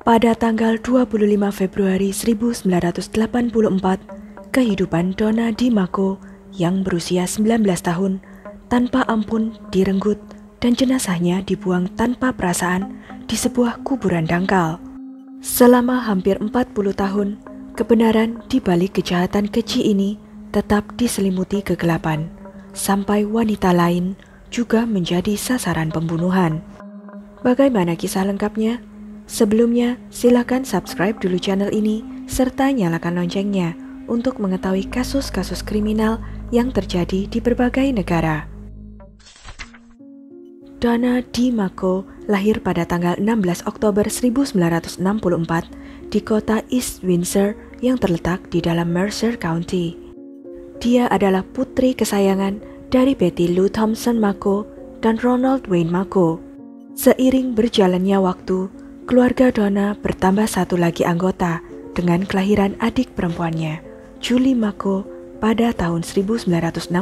Pada tanggal 25 Februari 1984, kehidupan Donna DiMarco yang berusia 19 tahun tanpa ampun direnggut dan jenazahnya dibuang tanpa perasaan di sebuah kuburan dangkal. Selama hampir 40 tahun, kebenaran di balik kejahatan keji ini tetap diselimuti kegelapan, sampai wanita lain juga menjadi sasaran pembunuhan. Bagaimana kisah lengkapnya? Sebelumnya, silakan subscribe dulu channel ini serta nyalakan loncengnya untuk mengetahui kasus-kasus kriminal yang terjadi di berbagai negara. Donna DiMarco lahir pada tanggal 16 Oktober 1964 di kota East Windsor yang terletak di dalam Mercer County. Dia adalah putri kesayangan dari Betty Lou Thompson Marco dan Ronald Wayne Marco. Seiring berjalannya waktu, keluarga Donna bertambah satu lagi anggota dengan kelahiran adik perempuannya, Julie Marco, pada tahun 1969.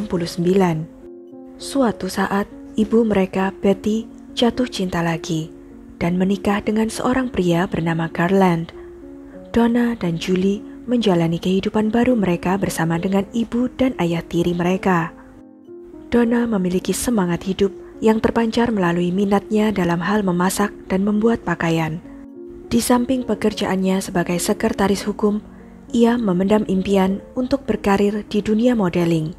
Suatu saat, ibu mereka, Betty, jatuh cinta lagi dan menikah dengan seorang pria bernama Garland. Donna dan Julie menjalani kehidupan baru mereka bersama dengan ibu dan ayah tiri mereka. Donna memiliki semangat hidup yang terpancar melalui minatnya dalam hal memasak dan membuat pakaian. Di samping pekerjaannya sebagai sekretaris hukum, ia memendam impian untuk berkarir di dunia modeling.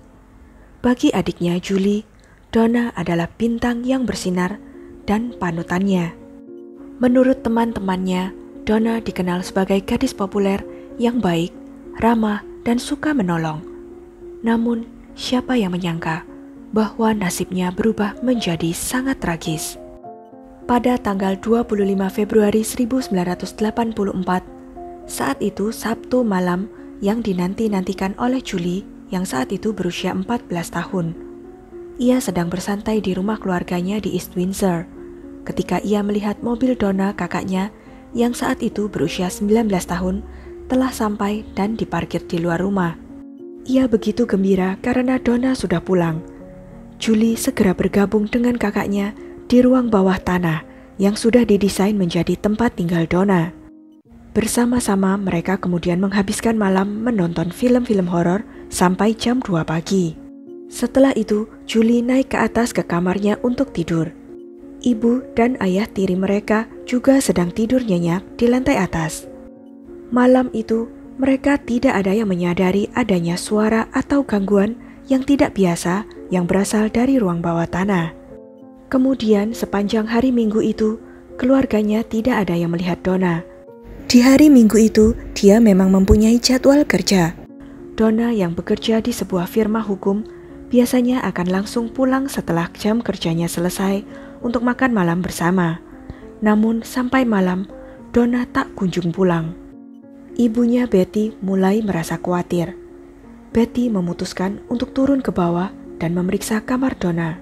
Bagi adiknya Julie, Donna adalah bintang yang bersinar dan panutannya. Menurut teman-temannya, Donna dikenal sebagai gadis populer yang baik, ramah, dan suka menolong. Namun, siapa yang menyangka bahwa nasibnya berubah menjadi sangat tragis. Pada tanggal 25 Februari 1984, saat itu Sabtu malam yang dinanti-nantikan oleh Julie yang saat itu berusia 14 tahun. Ia sedang bersantai di rumah keluarganya di East Windsor ketika ia melihat mobil Donna kakaknya yang saat itu berusia 19 tahun telah sampai dan diparkir di luar rumah. Ia begitu gembira karena Donna sudah pulang. Julie segera bergabung dengan kakaknya di ruang bawah tanah yang sudah didesain menjadi tempat tinggal Donna. Bersama-sama mereka kemudian menghabiskan malam menonton film-film horor sampai jam 2 pagi. Setelah itu, Julie naik ke atas ke kamarnya untuk tidur. Ibu dan ayah tiri mereka juga sedang tidur nyenyak di lantai atas. Malam itu, mereka tidak ada yang menyadari adanya suara atau gangguan yang tidak biasa yang berasal dari ruang bawah tanah. Kemudian sepanjang hari Minggu itu, keluarganya tidak ada yang melihat Donna. Di hari Minggu itu, dia memang mempunyai jadwal kerja. Donna yang bekerja di sebuah firma hukum biasanya akan langsung pulang setelah jam kerjanya selesai untuk makan malam bersama. Namun sampai malam, Donna tak kunjung pulang. Ibunya Betty mulai merasa khawatir. Betty memutuskan untuk turun ke bawah dan memeriksa kamar Donna.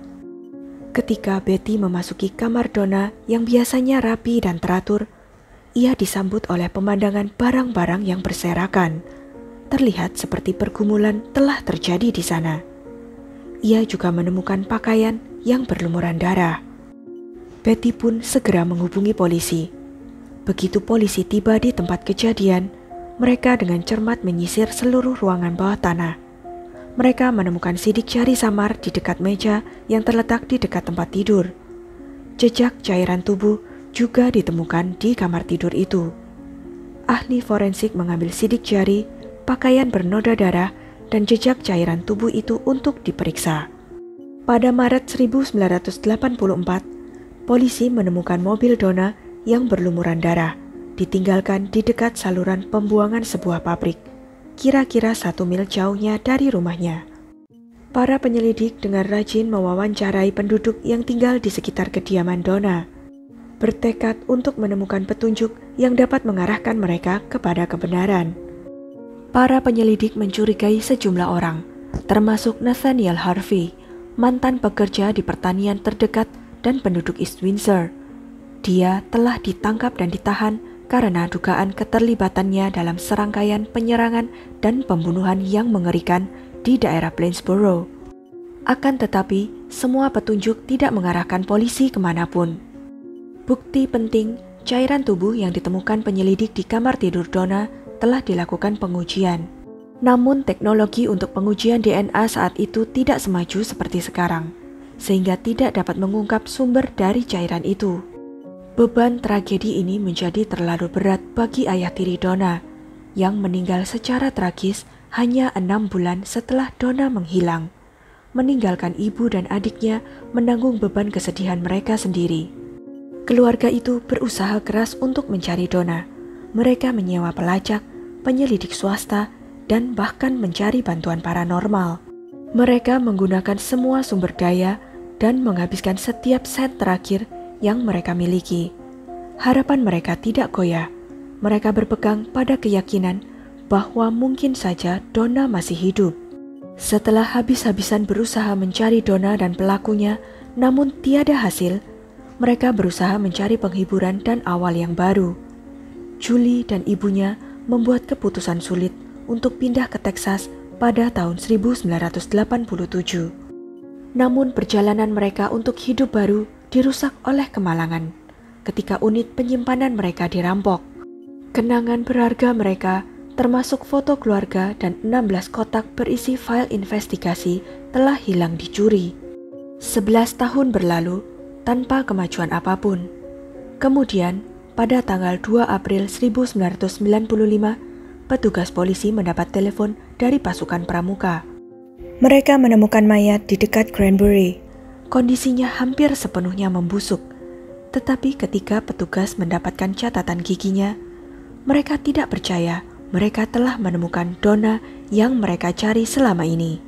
Ketika Betty memasuki kamar Donna yang biasanya rapi dan teratur, ia disambut oleh pemandangan barang-barang yang berserakan. Terlihat seperti pergumulan telah terjadi di sana. Ia juga menemukan pakaian yang berlumuran darah. Betty pun segera menghubungi polisi. Begitu polisi tiba di tempat kejadian, mereka dengan cermat menyisir seluruh ruangan bawah tanah. Mereka menemukan sidik jari samar di dekat meja yang terletak di dekat tempat tidur. Jejak cairan tubuh juga ditemukan di kamar tidur itu. Ahli forensik mengambil sidik jari, pakaian bernoda darah, dan jejak cairan tubuh itu untuk diperiksa. Pada Maret 1984, polisi menemukan mobil Donna yang berlumuran darah, ditinggalkan di dekat saluran pembuangan sebuah pabrik, kira-kira 1 mil jauhnya dari rumahnya. Para penyelidik dengan rajin mewawancarai penduduk yang tinggal di sekitar kediaman Donna, bertekad untuk menemukan petunjuk yang dapat mengarahkan mereka kepada kebenaran. Para penyelidik mencurigai sejumlah orang, termasuk Nathaniel Harvey, mantan pekerja di pertanian terdekat dan penduduk East Windsor. Dia telah ditangkap dan ditahan karena dugaan keterlibatannya dalam serangkaian penyerangan dan pembunuhan yang mengerikan di daerah Plainsboro. Akan tetapi, semua petunjuk tidak mengarahkan polisi kemanapun. Bukti penting cairan tubuh yang ditemukan penyelidik di kamar tidur Donna telah dilakukan pengujian. Namun teknologi untuk pengujian DNA saat itu tidak semaju seperti sekarang, sehingga tidak dapat mengungkap sumber dari cairan itu. Beban tragedi ini menjadi terlalu berat bagi ayah tiri Donna, yang meninggal secara tragis hanya 6 bulan setelah Donna menghilang, meninggalkan ibu dan adiknya menanggung beban kesedihan mereka sendiri. Keluarga itu berusaha keras untuk mencari Donna. Mereka menyewa pelacak, penyelidik swasta, dan bahkan mencari bantuan paranormal. Mereka menggunakan semua sumber daya dan menghabiskan setiap sen terakhir yang mereka miliki. Harapan mereka tidak goyah. Mereka berpegang pada keyakinan bahwa mungkin saja Donna masih hidup. Setelah habis-habisan berusaha mencari Donna dan pelakunya, namun tiada hasil, mereka berusaha mencari penghiburan dan awal yang baru. Julie dan ibunya membuat keputusan sulit untuk pindah ke Texas pada tahun 1987. Namun perjalanan mereka untuk hidup baru dirusak oleh kemalangan ketika unit penyimpanan mereka dirampok. Kenangan berharga mereka, termasuk foto keluarga dan 16 kotak berisi file investigasi, telah hilang dicuri. 11 tahun berlalu tanpa kemajuan apapun. Kemudian, pada tanggal 2 April 1995, petugas polisi mendapat telepon dari pasukan pramuka. Mereka menemukan mayat di dekat Granbury. Kondisinya hampir sepenuhnya membusuk. Tetapi ketika petugas mendapatkan catatan giginya, mereka tidak percaya mereka telah menemukan Donna yang mereka cari selama ini.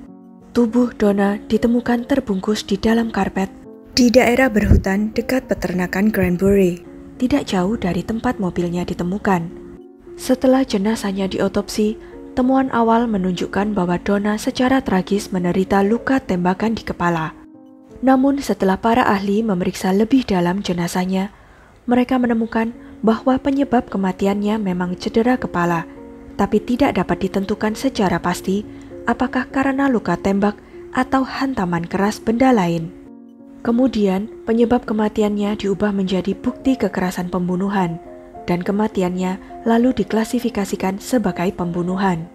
Tubuh Donna ditemukan terbungkus di dalam karpet di daerah berhutan dekat peternakan Granbury, tidak jauh dari tempat mobilnya ditemukan. Setelah jenazahnya diotopsi, temuan awal menunjukkan bahwa Donna secara tragis menderita luka tembakan di kepala. Namun setelah para ahli memeriksa lebih dalam jenazahnya, mereka menemukan bahwa penyebab kematiannya memang cedera kepala, tapi tidak dapat ditentukan secara pasti apakah karena luka tembak atau hantaman keras benda lain. Kemudian, penyebab kematiannya diubah menjadi bukti kekerasan pembunuhan, dan kematiannya lalu diklasifikasikan sebagai pembunuhan.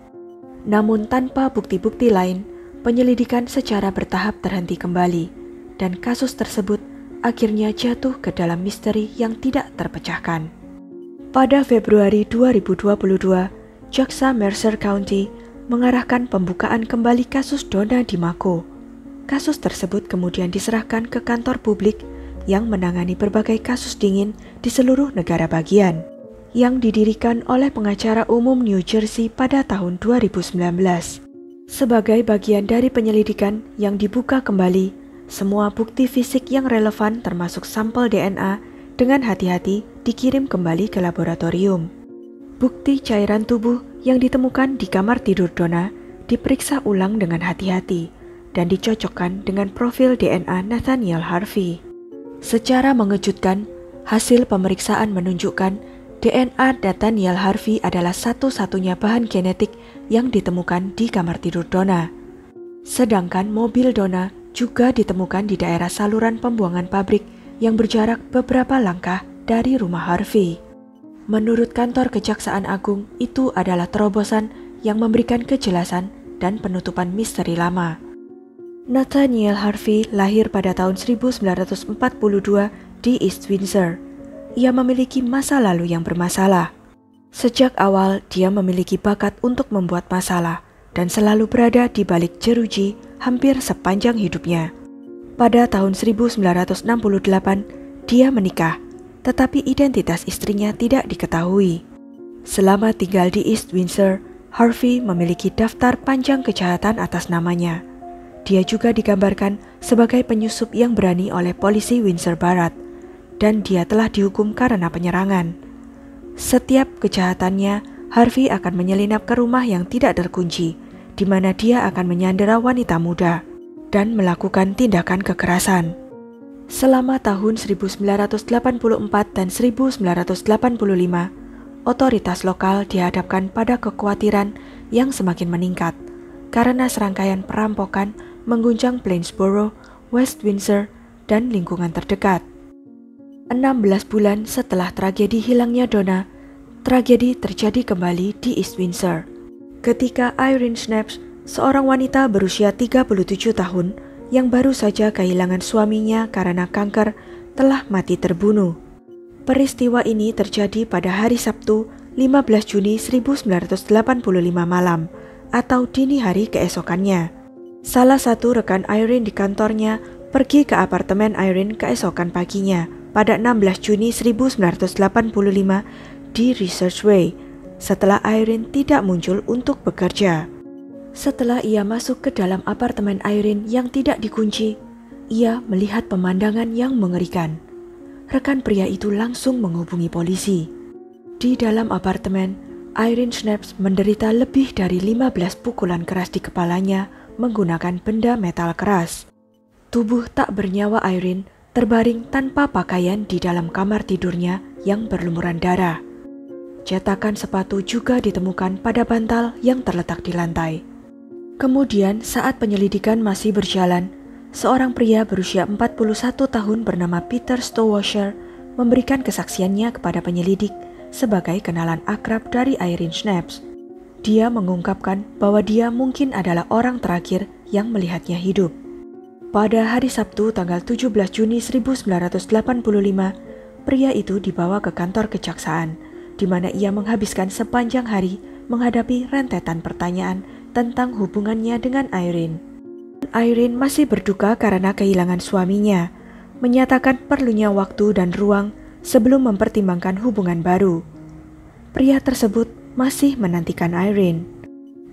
Namun tanpa bukti-bukti lain, penyelidikan secara bertahap terhenti kembali, dan kasus tersebut akhirnya jatuh ke dalam misteri yang tidak terpecahkan. Pada Februari 2022, Jaksa Mercer County mengarahkan pembukaan kembali kasus Donna di Mako. Kasus tersebut kemudian diserahkan ke kantor publik yang menangani berbagai kasus dingin di seluruh negara bagian, yang didirikan oleh pengacara umum New Jersey pada tahun 2019. Sebagai bagian dari penyelidikan yang dibuka kembali, semua bukti fisik yang relevan termasuk sampel DNA dengan hati-hati dikirim kembali ke laboratorium. Bukti cairan tubuh yang ditemukan di kamar tidur Donna diperiksa ulang dengan hati-hati dan dicocokkan dengan profil DNA Nathaniel Harvey. Secara mengejutkan, hasil pemeriksaan menunjukkan DNA Nathaniel Harvey adalah satu-satunya bahan genetik yang ditemukan di kamar tidur Donna. Sedangkan mobil Donna juga ditemukan di daerah saluran pembuangan pabrik yang berjarak beberapa langkah dari rumah Harvey. Menurut kantor Kejaksaan Agung, itu adalah terobosan yang memberikan kejelasan dan penutupan misteri lama. Nathaniel Harvey lahir pada tahun 1942 di East Windsor. Ia memiliki masa lalu yang bermasalah. Sejak awal, dia memiliki bakat untuk membuat masalah dan selalu berada di balik jeruji hampir sepanjang hidupnya. Pada tahun 1968, dia menikah, tetapi identitas istrinya tidak diketahui. Selama tinggal di East Windsor, Harvey memiliki daftar panjang kejahatan atas namanya. Dia juga digambarkan sebagai penyusup yang berani oleh polisi Windsor Barat, dan dia telah dihukum karena penyerangan. Setiap kejahatannya, Harvey akan menyelinap ke rumah yang tidak terkunci, di mana dia akan menyandera wanita muda dan melakukan tindakan kekerasan. Selama tahun 1984 dan 1985, otoritas lokal dihadapkan pada kekhawatiran yang semakin meningkat karena serangkaian perampokan mengguncang Plainsboro, West Windsor, dan lingkungan terdekat. 16 bulan setelah tragedi hilangnya Donna, tragedi terjadi kembali di East Windsor. Ketika Irene Snaps, seorang wanita berusia 37 tahun yang baru saja kehilangan suaminya karena kanker, telah mati terbunuh. Peristiwa ini terjadi pada hari Sabtu, 15 Juni 1985 malam, atau dini hari keesokannya. Salah satu rekan Irene di kantornya pergi ke apartemen Irene keesokan paginya pada 16 Juni 1985 di Research Way, setelah Irene tidak muncul untuk bekerja. Setelah ia masuk ke dalam apartemen Irene yang tidak dikunci, ia melihat pemandangan yang mengerikan. Rekan pria itu langsung menghubungi polisi. Di dalam apartemen, Irene Snaps menderita lebih dari 15 pukulan keras di kepalanya menggunakan benda metal keras. Tubuh tak bernyawa Irene terbaring tanpa pakaian di dalam kamar tidurnya yang berlumuran darah. Cetakan sepatu juga ditemukan pada bantal yang terletak di lantai. Kemudian saat penyelidikan masih berjalan, seorang pria berusia 41 tahun bernama Peter Stowasher memberikan kesaksiannya kepada penyelidik sebagai kenalan akrab dari Irene Snaps. Dia mengungkapkan bahwa dia mungkin adalah orang terakhir yang melihatnya hidup. Pada hari Sabtu tanggal 17 Juni 1985, pria itu dibawa ke kantor kejaksaan, di mana ia menghabiskan sepanjang hari menghadapi rentetan pertanyaan tentang hubungannya dengan Irene. Irene masih berduka karena kehilangan suaminya, menyatakan perlunya waktu dan ruang sebelum mempertimbangkan hubungan baru. Pria tersebut masih menantikan Irene.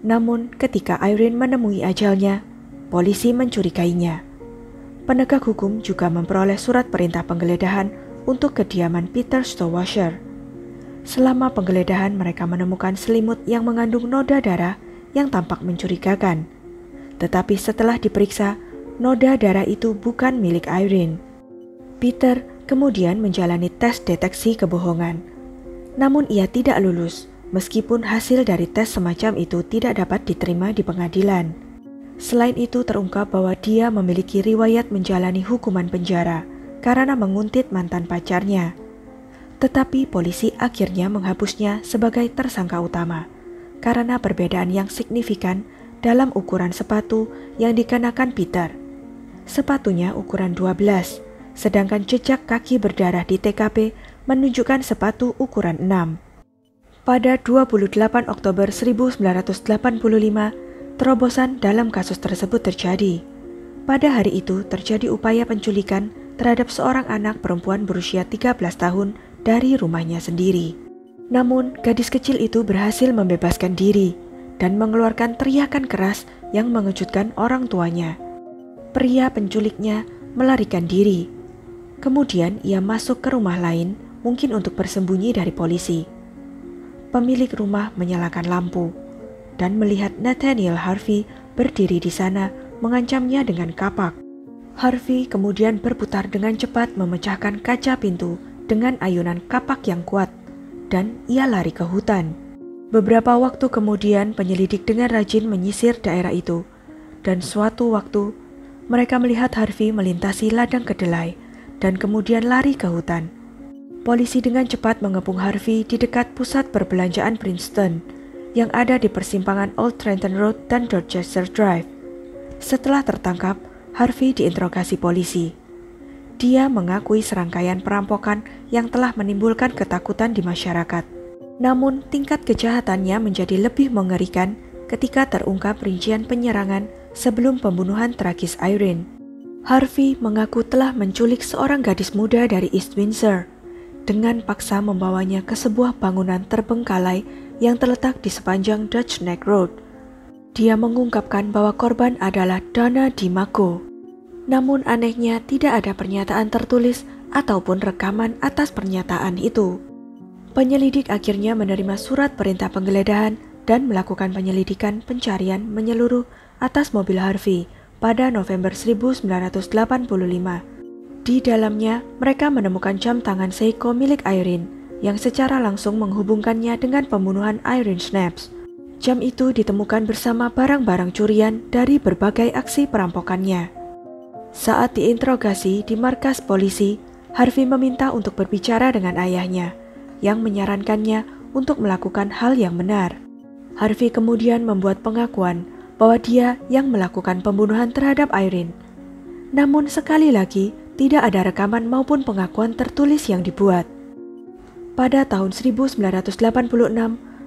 Namun ketika Irene menemui ajalnya, polisi mencurigainya. Penegak hukum juga memperoleh surat perintah penggeledahan untuk kediaman Peter Stowasher. Selama penggeledahan mereka menemukan selimut yang mengandung noda darah yang tampak mencurigakan. Tetapi setelah diperiksa, noda darah itu bukan milik Irene. Peter kemudian menjalani tes deteksi kebohongan. Namun ia tidak lulus, meskipun hasil dari tes semacam itu tidak dapat diterima di pengadilan. Selain itu terungkap bahwa dia memiliki riwayat menjalani hukuman penjara karena menguntit mantan pacarnya. Tetapi polisi akhirnya menghapusnya sebagai tersangka utama karena perbedaan yang signifikan dalam ukuran sepatu yang dikenakan Peter. Sepatunya ukuran 12, sedangkan jejak kaki berdarah di TKP menunjukkan sepatu ukuran 6. Pada 28 Oktober 1985, terobosan dalam kasus tersebut terjadi. Pada hari itu terjadi upaya penculikan terhadap seorang anak perempuan berusia 13 tahun dari rumahnya sendiri. Namun, gadis kecil itu berhasil membebaskan diri dan mengeluarkan teriakan keras yang mengejutkan orang tuanya. Pria penculiknya melarikan diri. Kemudian ia masuk ke rumah lain, mungkin untuk bersembunyi dari polisi. Pemilik rumah menyalakan lampu dan melihat Nathaniel Harvey berdiri di sana mengancamnya dengan kapak. Harvey kemudian berputar dengan cepat memecahkan kaca pintu dengan ayunan kapak yang kuat, dan ia lari ke hutan. Beberapa waktu kemudian penyelidik dengan rajin menyisir daerah itu, dan suatu waktu mereka melihat Harvey melintasi ladang kedelai dan kemudian lari ke hutan. Polisi dengan cepat mengepung Harvey di dekat pusat perbelanjaan Princeton yang ada di persimpangan Old Trenton Road dan Dorchester Drive. Setelah tertangkap, Harvey diinterogasi polisi. Dia mengakui serangkaian perampokan yang telah menimbulkan ketakutan di masyarakat. Namun, tingkat kejahatannya menjadi lebih mengerikan ketika terungkap rincian penyerangan sebelum pembunuhan tragis Irene. Harvey mengaku telah menculik seorang gadis muda dari East Windsor dengan paksa membawanya ke sebuah bangunan terbengkalai yang terletak di sepanjang Dutch Neck Road. Dia mengungkapkan bahwa korban adalah Donna DiMacco. Namun anehnya tidak ada pernyataan tertulis ataupun rekaman atas pernyataan itu. Penyelidik akhirnya menerima surat perintah penggeledahan dan melakukan penyelidikan pencarian menyeluruh atas mobil Harvey pada November 1985. Di dalamnya, mereka menemukan jam tangan Seiko milik Irene yang secara langsung menghubungkannya dengan pembunuhan Irene Snaps. Jam itu ditemukan bersama barang-barang curian dari berbagai aksi perampokannya. Saat diinterogasi di markas polisi, Harvey meminta untuk berbicara dengan ayahnya, yang menyarankannya untuk melakukan hal yang benar. Harvey kemudian membuat pengakuan bahwa dia yang melakukan pembunuhan terhadap Irene. Namun sekali lagi, tidak ada rekaman maupun pengakuan tertulis yang dibuat. Pada tahun 1986,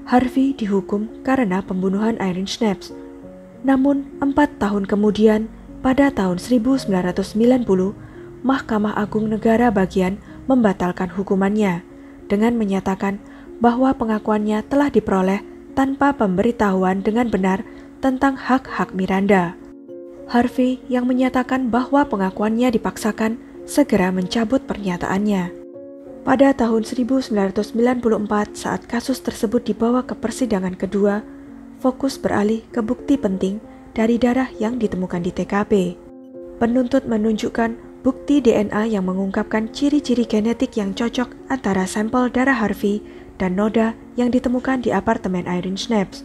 Harvey dihukum karena pembunuhan Irene Schnapps. Namun 4 tahun kemudian, pada tahun 1990, Mahkamah Agung Negara Bagian membatalkan hukumannya dengan menyatakan bahwa pengakuannya telah diperoleh tanpa pemberitahuan dengan benar tentang hak-hak Miranda. Harvey yang menyatakan bahwa pengakuannya dipaksakan segera mencabut pernyataannya. Pada tahun 1994 saat kasus tersebut dibawa ke persidangan kedua, fokus beralih ke bukti penting dari darah yang ditemukan di TKP. Penuntut menunjukkan bukti DNA yang mengungkapkan ciri-ciri genetik yang cocok antara sampel darah Harvey dan noda yang ditemukan di apartemen Irene Schnapps.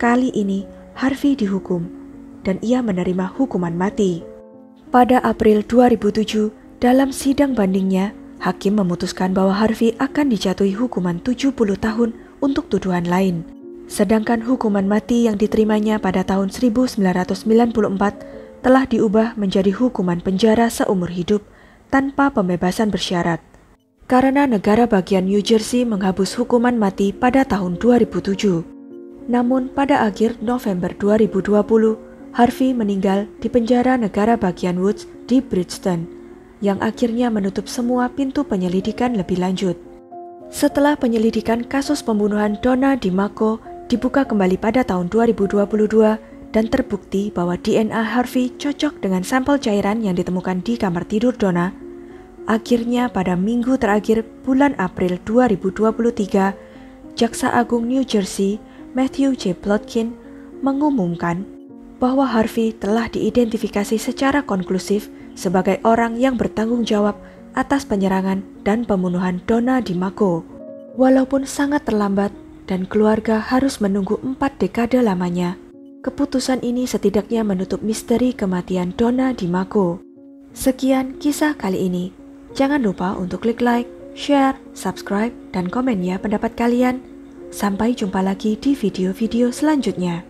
Kali ini Harvey dihukum dan ia menerima hukuman mati. Pada April 2007, dalam sidang bandingnya, hakim memutuskan bahwa Harvey akan dijatuhi hukuman 70 tahun untuk tuduhan lain. Sedangkan hukuman mati yang diterimanya pada tahun 1994 telah diubah menjadi hukuman penjara seumur hidup tanpa pembebasan bersyarat. Karena negara bagian New Jersey menghapus hukuman mati pada tahun 2007. Namun pada akhir November 2020, Harvey meninggal di penjara negara bagian Woods di Bridgeton, yang akhirnya menutup semua pintu penyelidikan lebih lanjut. Setelah penyelidikan kasus pembunuhan Donna DiMarco dibuka kembali pada tahun 2022, dan terbukti bahwa DNA Harvey cocok dengan sampel cairan yang ditemukan di kamar tidur Donna. Akhirnya pada minggu terakhir bulan April 2023, Jaksa Agung New Jersey Matthew J. Plotkin mengumumkan bahwa Harvey telah diidentifikasi secara konklusif sebagai orang yang bertanggung jawab atas penyerangan dan pembunuhan Donna DiMarco. Walaupun sangat terlambat dan keluarga harus menunggu 4 dekade lamanya, keputusan ini setidaknya menutup misteri kematian Donna DiMarco. Sekian kisah kali ini. Jangan lupa untuk klik like, share, subscribe, dan komen ya pendapat kalian. Sampai jumpa lagi di video-video selanjutnya.